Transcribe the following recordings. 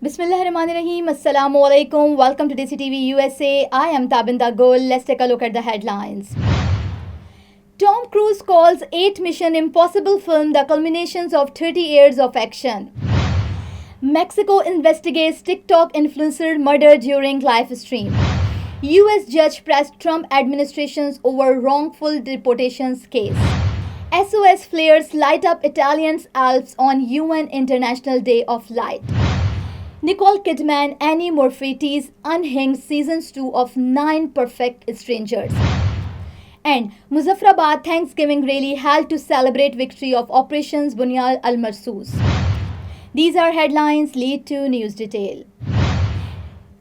Bismillahirrahmanirrahim. Assalamu alaikum. Welcome to DCTV USA. I am Tabinda Gul. Let's take a look at the headlines. Tom Cruise calls 8 Mission Impossible film the culminations of 30 years of action. Mexico investigates TikTok influencer murder during live stream. US judge pressed Trump administrations over wrongful deportations case. SOS flares light up Italians' Alps on UN International Day of Light. Nicole Kidman, Annie Murphy tease Unhinged Seasons 2 of 9 Perfect Strangers. And Muzaffarabad Thanksgiving rally held to celebrate victory of Operations Bunyal al-Marsoos. These are headlines, lead to news detail.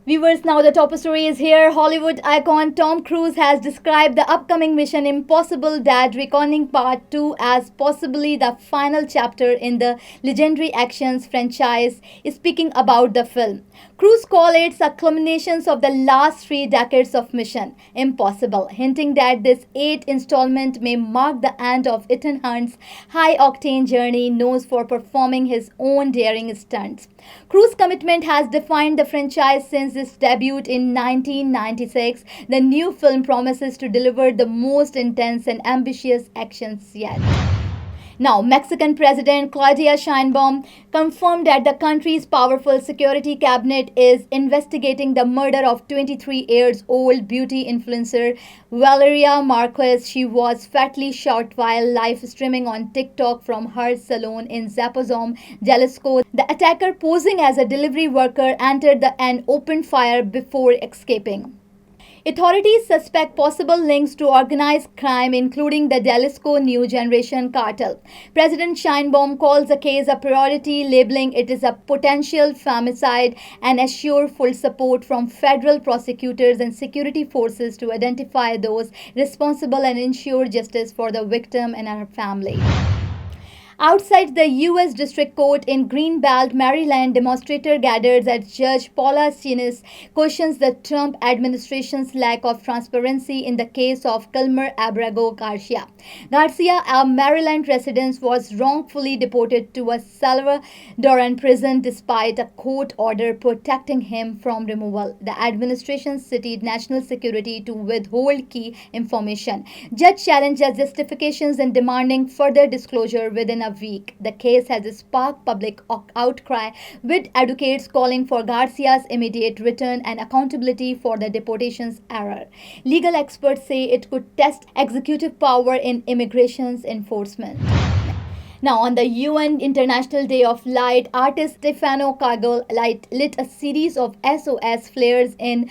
Viewers, now the top story is here. Hollywood icon Tom Cruise has described the upcoming Mission Impossible Dead Reckoning Part 2 as possibly the final chapter in the legendary actions franchise, speaking about the film. Cruise called it the culminations of the last 3 decades of Mission Impossible, hinting that this 8th installment may mark the end of Ethan Hunt's high-octane journey known for performing his own daring stunts. Cruise's commitment has defined the franchise since its debut in 1996. The new film promises to deliver the most intense and ambitious actions yet. Now, Mexican President Claudia Sheinbaum confirmed that the country's powerful security cabinet is investigating the murder of 23-year-old beauty influencer Valeria Marquez. She was fatally shot while live streaming on TikTok from her salon in Zapopan, Jalisco. The attacker, posing as a delivery worker, entered and opened fire before escaping. Authorities suspect possible links to organized crime, including the Jalisco New Generation cartel. President Sheinbaum calls the case a priority, labeling it as a potential femicide, and assure full support from federal prosecutors and security forces to identify those responsible and ensure justice for the victim and her family. Outside the U.S. District Court in Greenbelt, Maryland, demonstrators gathered as Judge Paula Sinis questions the Trump administration's lack of transparency in the case of Kilmer Abrego Garcia. Garcia, a Maryland resident, was wrongfully deported to a Salvadoran prison despite a court order protecting him from removal. The administration cited national security to withhold key information. Judge challenged the justifications and demanding further disclosure within a week. The case has sparked public outcry, with advocates calling for Garcia's immediate return and accountability for the deportation's error. Legal experts say it could test executive power in immigration enforcement. Now, on the UN International Day of Light, artist Stefano Cagle lit a series of SOS flares in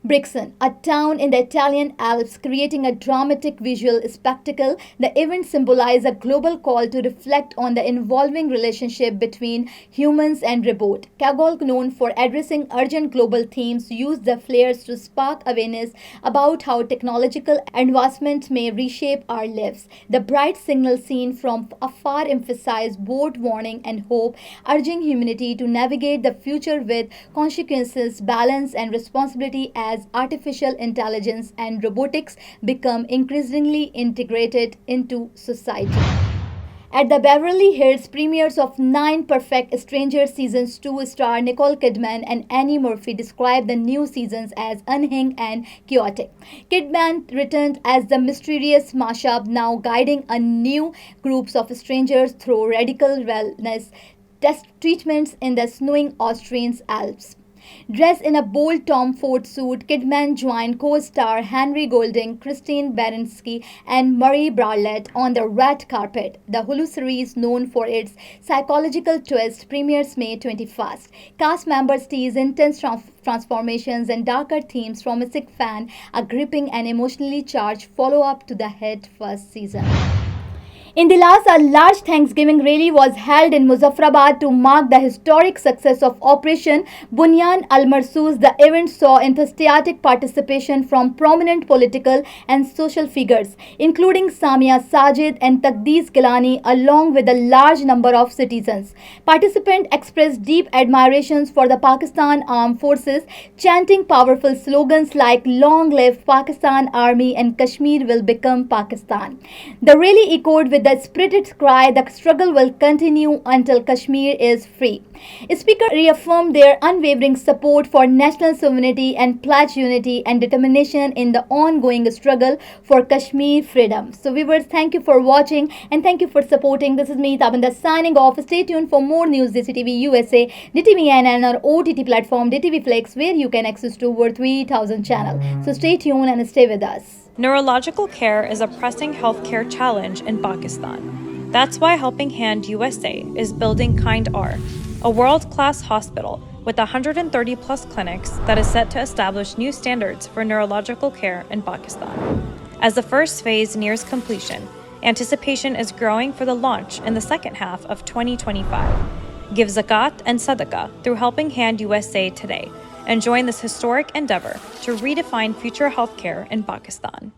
Brixen, a town in the Italian Alps, creating a dramatic visual spectacle. The event symbolized a global call to reflect on the evolving relationship between humans and robot. Cagle, known for addressing urgent global themes, used the flares to spark awareness about how technological advancement may reshape our lives. The bright signal seen from afar emphasized both warning and hope, urging humanity to navigate the future with consequences, balance, and responsibility as artificial intelligence and robotics become increasingly integrated into society. At the Beverly Hills premieres of 9 Perfect Strangers Seasons 2, star Nicole Kidman and Annie Murphy described the new seasons as unhinged and chaotic. Kidman returned as the mysterious mashup, now guiding a new groups of strangers through radical wellness test treatments in the snowing Austrian Alps. Dressed in a bold Tom Ford suit, Kidman joined co-star Henry Golding, Christine Baranski, and Murray Bartlett on the red carpet. The Hulu series, known for its psychological twist, premieres May 21st. Cast members tease intense transformations and darker themes, promising fans a gripping and emotionally charged follow-up to the hit first season. In Dallas, a large Thanksgiving rally was held in Muzaffarabad to mark the historic success of Operation Bunyan al-Marsoos. The event saw enthusiastic participation from prominent political and social figures, including Samia Sajid and Taqdees Gilani, along with a large number of citizens. Participants expressed deep admiration for the Pakistan Armed Forces, chanting powerful slogans like "Long live Pakistan Army" and "Kashmir will become Pakistan." The rally echoed with the spirited cry, the struggle will continue until Kashmir is free. Speaker reaffirmed their unwavering support for national sovereignty and pledged unity and determination in the ongoing struggle for Kashmir freedom. So viewers, thank you for watching and thank you for supporting. This is me, Tabinda, signing off. Stay tuned for more news. DCTV USA, DTVN and our OTT platform DTV Flex, where you can access to over 3,000 channels. So stay tuned and stay with us. Neurological care is a pressing healthcare challenge in Pakistan. That's why Helping Hand USA is building Kind R, a world-class hospital with 130 plus clinics that is set to establish new standards for neurological care in Pakistan. As the first phase nears completion, anticipation is growing for the launch in the second half of 2025. Give zakat and sadaqah through Helping Hand USA today and join this historic endeavor to redefine future healthcare in Pakistan.